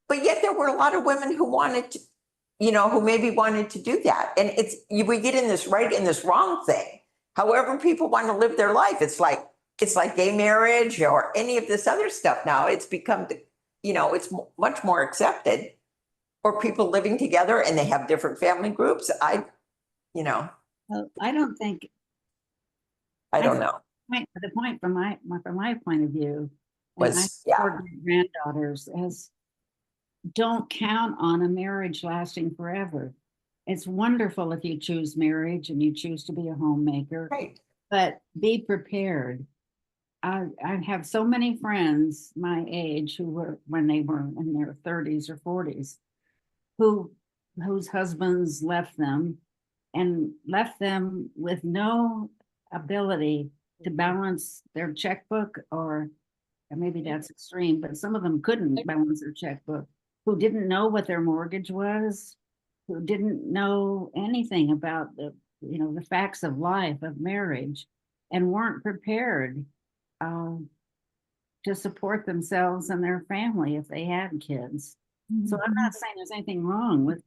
S4: But yet there were a lot of women who wanted to, who maybe wanted to do that. And we get in this right and this wrong thing. However people want to live their life, it's like gay marriage or any of this other stuff now. It's become, it's much more accepted. Or people living together and they have different family groups.
S6: Well, I don't think.
S4: I don't know.
S6: The point from my point of view,
S4: Was,
S6: and I support my granddaughters, as don't count on a marriage lasting forever. It's wonderful if you choose marriage and you choose to be a homemaker,
S4: Right.
S6: but be prepared. I have so many friends my age who were, when they were in their 30s or 40s, whose husbands left them with no ability to balance their checkbook, or maybe that's extreme, but some of them couldn't balance their checkbook, who didn't know what their mortgage was, who didn't know anything about the facts of life, of marriage, and weren't prepared to support themselves and their family if they had kids. So I'm not saying there's anything wrong with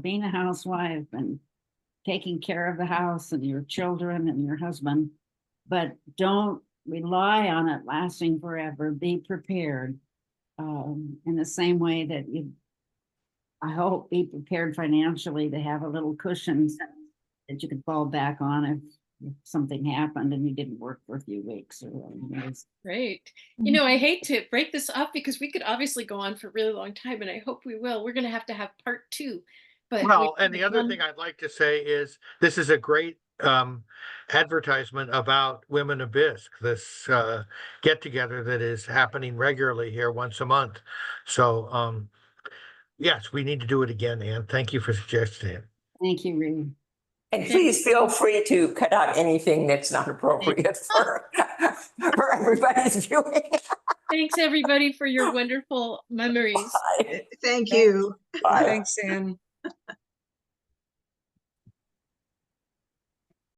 S6: being a housewife and taking care of the house and your children and your husband, but don't rely on it lasting forever. Be prepared in the same way that I hope, be prepared financially to have a little cushion that you could fall back on if something happened and you didn't work for a few weeks or whatever.
S2: Great. I hate to break this up because we could obviously go on for a really long time, and I hope we will. We're going to have part 2. But
S1: Well, and the other thing I'd like to say is this is a great advertisement about Women of Bisque, this get together that is happening regularly here once a month. So yes, we need to do it again, Anne. Thank you for suggesting it.
S6: Thank you, Reed.
S4: And please feel free to cut out anything that's not appropriate for everybody's viewing.
S2: Thanks, everybody, for your wonderful memories.
S4: Bye.
S5: Thank you.
S4: Bye.
S9: Thanks, Anne.